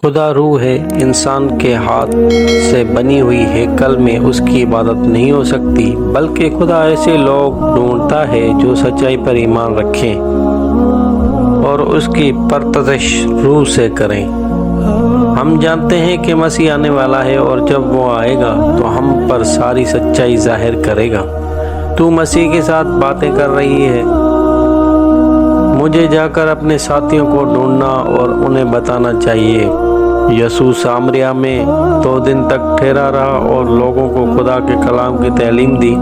خدا روح ہے، انسان کے ہاتھ سے بنی ہوئی ہیکل میں اس کی عبادت نہیں ہو سکتی، بلکہ خدا ایسے لوگ ڈھونڈتا ہے جو سچائی پر ایمان رکھیں اور اس کی پرستش روح سے کریں۔ ہم جانتے ہیں کہ مسیح آنے والا ہے اور جب وہ آئے گا تو ہم پر ساری سچائی ظاہر کرے گا۔ تو مسیح کے ساتھ باتیں کر رہی ہے، مجھے جا کر اپنے ساتھیوں کو ڈھونڈنا اور انہیں بتانا چاہیے۔ یسوع سامریہ میں 2 دن تک ٹھہرا رہا اور لوگوں کو خدا کے کلام کی تعلیم دی۔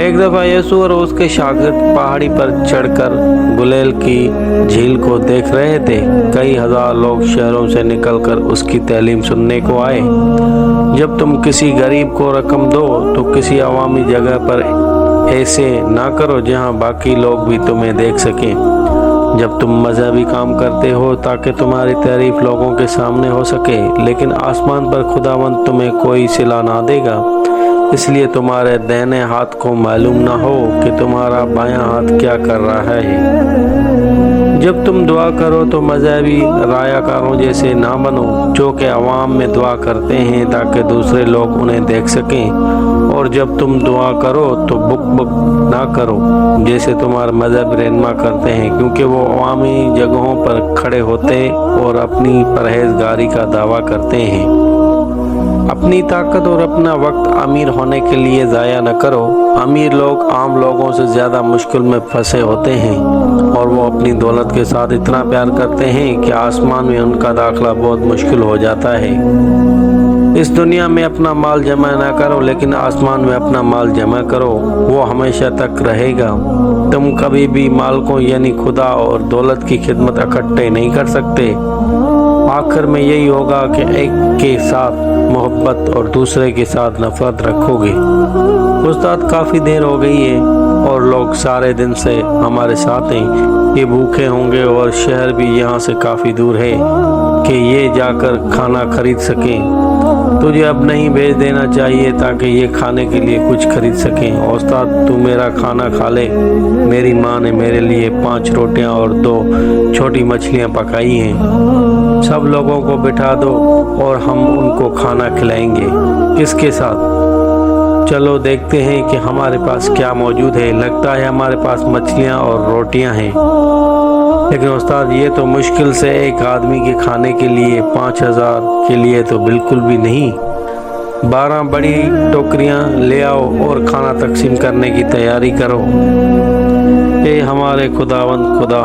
ایک دفعہ یسوع اور اس کے شاگرد پہاڑی پر چڑھ کر گلیل کی جھیل کو دیکھ رہے تھے۔ کئی ہزار لوگ شہروں سے نکل کر اس کی تعلیم سننے کو آئے۔ جب تم کسی غریب کو رقم دو تو کسی عوامی جگہ پر ایسے نہ کرو جہاں باقی لوگ بھی تمہیں دیکھ سکیں۔ جب تم مذہبی کام کرتے ہو تاکہ تمہاری تعریف لوگوں کے سامنے ہو سکے، لیکن آسمان پر خداوند تمہیں کوئی صلہ نہ دے گا، اس لیے تمہارے دائیں ہاتھ کو معلوم نہ ہو کہ تمہارا بایاں ہاتھ کیا کر رہا ہے۔ جب تم دعا کرو تو مذہبی رایا کاروں جیسے نہ بنو، جو کہ عوام میں دعا کرتے ہیں تاکہ دوسرے لوگ انہیں دیکھ سکیں، اور جب تم دعا کرو تو بک بک نہ کرو جیسے تمہارے مذہب رہنما کرتے ہیں، کیونکہ وہ عوامی جگہوں پر کھڑے ہوتے اور اپنی پرہیزگاری کا دعویٰ کرتے ہیں۔ اپنی طاقت اور اپنا وقت امیر ہونے کے لیے ضائع نہ کرو۔ امیر لوگ عام لوگوں سے زیادہ مشکل میں پھنسے ہوتے ہیں اور وہ اپنی دولت کے ساتھ اتنا پیار کرتے ہیں کہ آسمان میں ان کا داخلہ بہت مشکل ہو جاتا ہے۔ اس دنیا میں اپنا مال جمع نہ کرو، لیکن آسمان میں اپنا مال جمع کرو، وہ ہمیشہ تک رہے گا۔ تم کبھی بھی مالکوں یعنی خدا اور دولت کی خدمت اکٹھے نہیں کر سکتے۔ آخر میں یہی ہوگا کہ ایک کے ساتھ محبت اور دوسرے کے ساتھ نفرت رکھو گے۔ استاد کافی دیر ہو گئی ہے اور لوگ سارے دن سے ہمارے ساتھ ہیں۔ یہ بھوکے ہوں گے اور شہر بھی یہاں سے کافی دور ہے کہ یہ جا کر کھانا خرید سکیں۔ تجھے اب نہیں بھیج دینا چاہیے تاکہ یہ کھانے کے لیے کچھ خرید سکیں۔ استاد تو میرا کھانا کھا لے، میری ماں نے میرے لیے 5 روٹیاں اور 2 چھوٹی مچھلیاں پکائی ہیں۔ سب لوگوں کو بٹھا دو اور ہم ان کو کھانا کھلائیں گے۔ کس کے ساتھ؟ چلو دیکھتے ہیں کہ ہمارے پاس کیا موجود ہے۔ لگتا ہے ہمارے پاس مچھلیاں اور روٹیاں ہیں، لیکن استاد یہ تو مشکل سے ایک آدمی کے کھانے کے لیے 5000 کے لیے تو بالکل بھی نہیں۔ 12 بڑی ٹوکریاں لے آؤ اور کھانا تقسیم کرنے کی تیاری کرو۔ اے ہمارے خداوند خدا،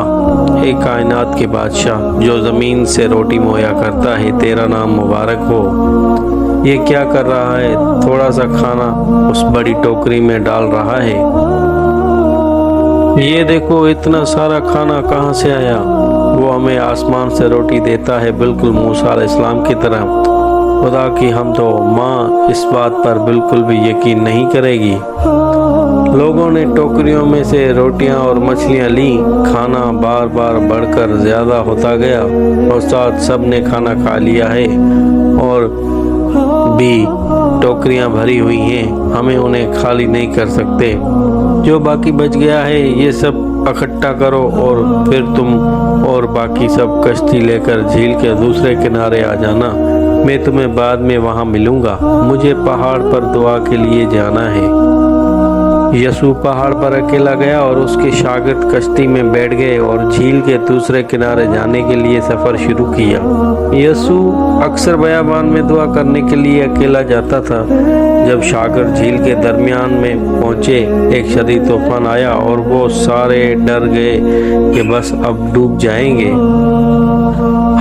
اے کائنات کے بادشاہ جو زمین سے روٹی مہیا کرتا ہے، تیرا نام مبارک ہو۔ یہ کیا کر رہا ہے؟ تھوڑا سا کھانا اس بڑی ٹوکری میں ڈال رہا ہے۔ یہ دیکھو اتنا سارا کھانا کہاں سے آیا؟ وہ ہمیں آسمان سے روٹی دیتا ہے، بالکل موسیٰ علیہ السلام کی طرح۔ خدا کی حمد ہو، ماں اس بات پر بالکل بھی یقین نہیں کرے گی۔ لوگوں نے ٹوکریوں میں سے روٹیاں اور مچھلیاں لیں۔ کھانا بار بار بڑھ کر زیادہ ہوتا گیا۔ استاد سب نے کھانا کھا لیا ہے اور بھی ٹوکریاں بھری ہوئی ہیں، ہمیں انہیں خالی نہیں کر سکتے۔ جو باقی بچ گیا ہے یہ سب اکٹھا کرو اور پھر تم اور باقی سب کشتی لے کر جھیل کے دوسرے کنارے آ جانا۔ میں تمہیں بعد میں وہاں ملوں گا۔ مجھے پہاڑ پر دعا کے لیے جانا ہے۔ یسوع پہاڑ پر اکیلا گیا اور اس کے شاگرد کشتی میں بیٹھ گئے اور جھیل کے دوسرے کنارے جانے کے لیے سفر شروع کیا۔ یسوع اکثر بیابان میں دعا کرنے کے لیے اکیلا جاتا تھا۔ جب شاگرد جھیل کے درمیان میں پہنچے، ایک شدید طوفان آیا اور وہ سارے ڈر گئے کہ بس اب ڈوب جائیں گے۔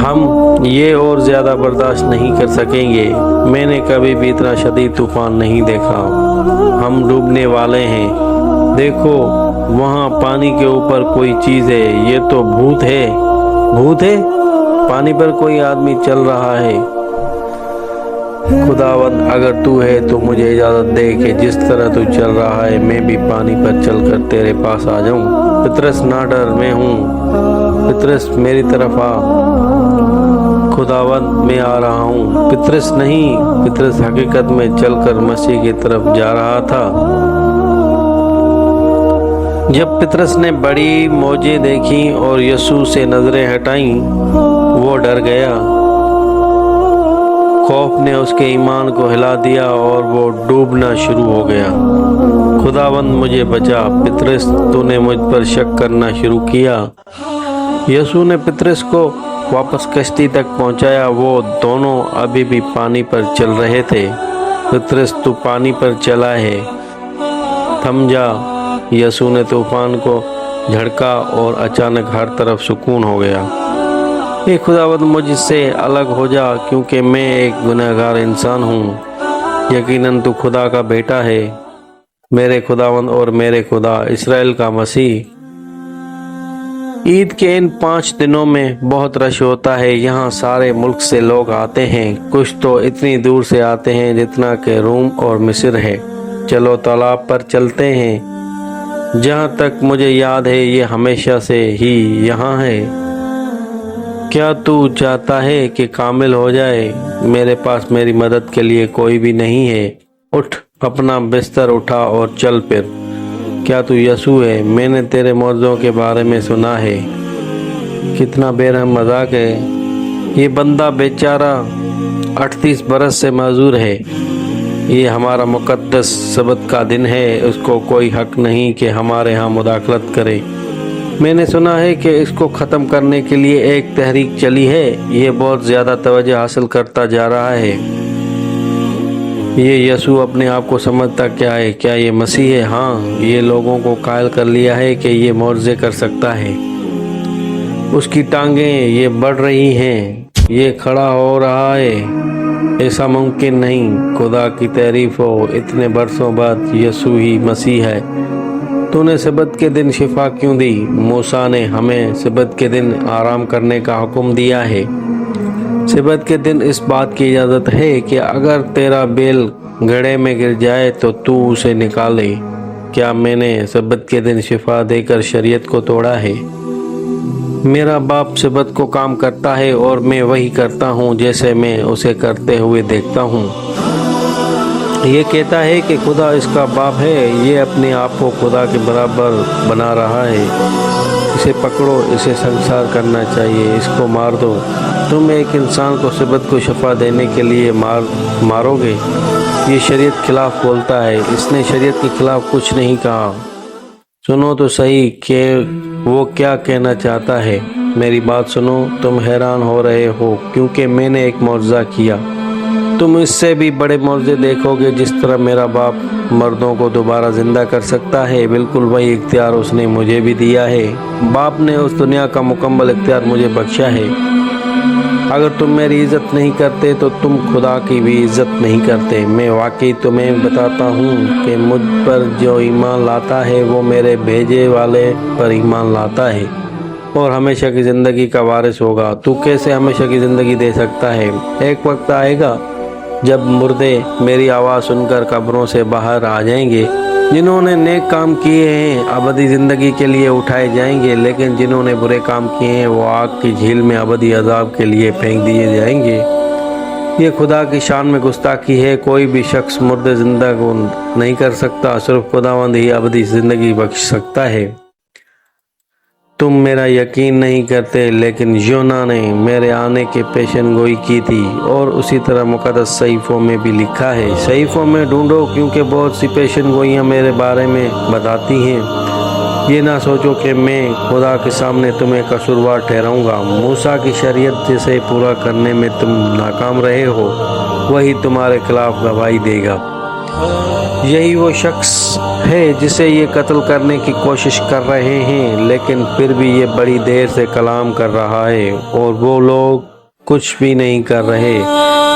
ہم یہ اور زیادہ برداشت نہیں کر سکیں گے۔ میں نے کبھی بھی اتنا شدید طوفان نہیں دیکھا۔ ہم ڈوبنے والے ہیں۔ دیکھو وہاں پانی کے اوپر کوئی چیز ہے۔ یہ تو بھوت ہے۔ بھوت ہے؟ پانی پر کوئی آدمی چل رہا ہے۔ خداوند اگر تو ہے تو مجھے اجازت دے کہ جس طرح تو چل رہا ہے میں بھی پانی پر چل کر تیرے پاس آ جاؤں۔ پطرس نہ ڈر، میں ہوں۔ پطرس میری طرف آ۔ خداوند میں آ رہا ہوں۔ پطرس نہیں، پطرس حقیقت میں چل کر مسیح کی طرف جا رہا تھا۔ جب پطرس نے بڑی موجیں دیکھیں اور یسوع سے نظریں ہٹائیں، وہ ڈر گیا۔ خوف نے اس کے ایمان کو ہلا دیا اور وہ ڈوبنا شروع ہو گیا۔ خداوند مجھے بچا، پطرس تو نے مجھ پر شک کرنا شروع کیا۔ یسوع نے پطرس کو واپس کشتی تک پہنچایا۔ وہ دونوں ابھی بھی پانی پر چل رہے تھے۔ پطرس تو پانی پر چلا ہے، تھم جا۔ یسوع نے طوفان کو جھڑکا اور اچانک ہر طرف سکون ہو گیا۔ اے خداوند مجھ سے الگ ہو جا، کیونکہ میں ایک گنہگار انسان ہوں۔ یقیناً تو خدا کا بیٹا ہے، میرے خداوند اور میرے خدا، اسرائیل کا مسیح۔ عید کے ان 5 دنوں میں بہت رش ہوتا ہے۔ یہاں سارے ملک سے لوگ آتے ہیں، کچھ تو اتنی دور سے آتے ہیں جتنا کہ روم اور مصر ہے۔ چلو تالاب پر چلتے ہیں۔ جہاں تک مجھے یاد ہے یہ ہمیشہ سے ہی یہاں ہے۔ کیا تو چاہتا ہے کہ کامل ہو جائے؟ میرے پاس میری مدد کے لیے کوئی بھی نہیں ہے۔ اٹھ، اپنا بستر اٹھا اور چل پھر۔ کیا تو یسوع ہے؟ میں نے تیرے معجزوں کے بارے میں سنا ہے۔ کتنا بے رحم مذاق ہے۔ یہ بندہ بیچارہ 38 برس سے معذور ہے۔ یہ ہمارا مقدس سبت کا دن ہے، اس کو کوئی حق نہیں کہ ہمارے ہاں مداخلت کرے۔ میں نے سنا ہے کہ اس کو ختم کرنے کے لیے ایک تحریک چلی ہے۔ یہ بہت زیادہ توجہ حاصل کرتا جا رہا ہے۔ یہ یسوع اپنے آپ کو سمجھتا کیا ہے؟ کیا یہ مسیح ہے؟ ہاں، یہ لوگوں کو قائل کر لیا ہے کہ یہ معجزے کر سکتا ہے۔ اس کی ٹانگیں یہ بڑھ رہی ہیں، یہ کھڑا ہو رہا ہے۔ ایسا ممکن نہیں۔ خدا کی تعریف ہو، اتنے برسوں بعد یسوع ہی مسیح ہے۔ تو نے سبت کے دن شفا کیوں دی؟ موسیٰ نے ہمیں سبت کے دن آرام کرنے کا حکم دیا ہے۔ سبت کے دن اس بات کی اجازت ہے کہ اگر تیرا بیل گڑھے میں گر جائے تو اسے نکالے۔ کیا میں نے سبت کے دن شفا دے کر شریعت کو توڑا ہے؟ میرا باپ سبت کو کام کرتا ہے اور میں وہی کرتا ہوں جیسے میں اسے کرتے ہوئے دیکھتا ہوں۔ یہ کہتا ہے کہ خدا اس کا باپ ہے، یہ اپنے آپ کو خدا کے برابر بنا رہا ہے۔ اسے پکڑو، اسے سنسار کرنا چاہیے، اس کو مار دو۔ تم ایک انسان کو سبت کو شفا دینے کے لیے مارو گے؟ یہ شریعت خلاف بولتا ہے۔ اس نے شریعت کے خلاف کچھ نہیں کہا۔ سنو تو صحیح کہ وہ کیا کہنا چاہتا ہے۔ میری بات سنو، تم حیران ہو رہے ہو کیونکہ میں نے ایک معجزہ کیا۔ تم اس سے بھی بڑے معجزے دیکھو گے۔ جس طرح میرا باپ مردوں کو دوبارہ زندہ کر سکتا ہے، بالکل وہی اختیار اس نے مجھے بھی دیا ہے۔ باپ نے اس دنیا کا مکمل اختیار مجھے بخشا ہے۔ اگر تم میری عزت نہیں کرتے تو تم خدا کی بھی عزت نہیں کرتے۔ میں واقعی تمہیں بتاتا ہوں کہ مجھ پر جو ایمان لاتا ہے وہ میرے بھیجے والے پر ایمان لاتا ہے اور ہمیشہ کی زندگی کا وارث ہوگا۔ تو کیسے ہمیشہ کی زندگی دے سکتا ہے؟ ایک وقت آئے گا جب مردے میری آواز سن کر قبروں سے باہر آ جائیں گے۔ جنہوں نے نیک کام کیے ہیں ابدی زندگی کے لیے اٹھائے جائیں گے، لیکن جنہوں نے برے کام کیے ہیں وہ آگ کی جھیل میں ابدی عذاب کے لیے پھینک دیے جائیں گے۔ یہ خدا کی شان میں گستاخی ہے۔ کوئی بھی شخص مردے زندہ کو نہیں کر سکتا، صرف خداوند ہی ابدی زندگی بخش سکتا ہے۔ تم میرا یقین نہیں کرتے، لیکن یونا نے میرے آنے کی پیشن گوئی کی تھی، اور اسی طرح مقدس صحیفوں میں بھی لکھا ہے۔ صحیفوں میں ڈھونڈو، کیونکہ بہت سی پیشن گوئیاں میرے بارے میں بتاتی ہیں۔ یہ نہ سوچو کہ میں خدا کے سامنے تمہیں قصوروار ٹھہراؤں گا۔ موسیٰ کی شریعت جسے پورا کرنے میں تم ناکام رہے ہو، وہی تمہارے خلاف گواہی دے گا۔ یہی وہ شخص ہے جسے یہ قتل کرنے کی کوشش کر رہے ہیں، لیکن پھر بھی یہ بڑی دیر سے کلام کر رہا ہے اور وہ لوگ کچھ بھی نہیں کر رہے۔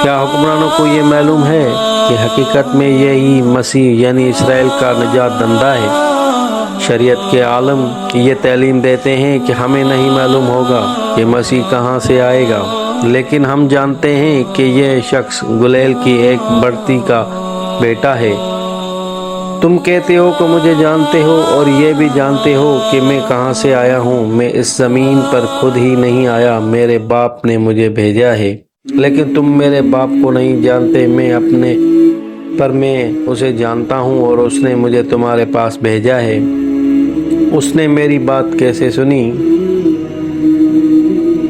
کیا حکمرانوں کو یہ معلوم ہے کہ حقیقت میں یہی مسیح یعنی اسرائیل کا نجات دہندہ ہے؟ شریعت کے عالم یہ تعلیم دیتے ہیں کہ ہمیں نہیں معلوم ہوگا کہ مسیح کہاں سے آئے گا، لیکن ہم جانتے ہیں کہ یہ شخص گلیل کی ایک بڑتی کا بیٹا ہے۔ تم کہتے ہو کہ مجھے جانتے ہو اور یہ بھی جانتے ہو کہ میں کہاں سے آیا ہوں۔ میں اس زمین پر خود ہی نہیں آیا، میرے باپ نے مجھے بھیجا ہے۔ لیکن تم میرے باپ کو نہیں جانتے، میں اسے جانتا ہوں اور اس نے مجھے تمہارے پاس بھیجا ہے۔ اس نے میری بات کیسے سنی؟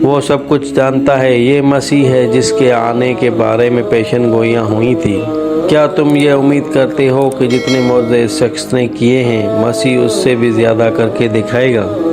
وہ سب کچھ جانتا ہے۔ یہ مسیح ہے جس کے آنے کے بارے میں پیشن گوئیاں ہوئی تھی۔ کیا تم یہ امید کرتے ہو کہ جتنے معجزے اس شخص نے کیے ہیں مسیح اس سے بھی زیادہ کر کے دکھائے گا؟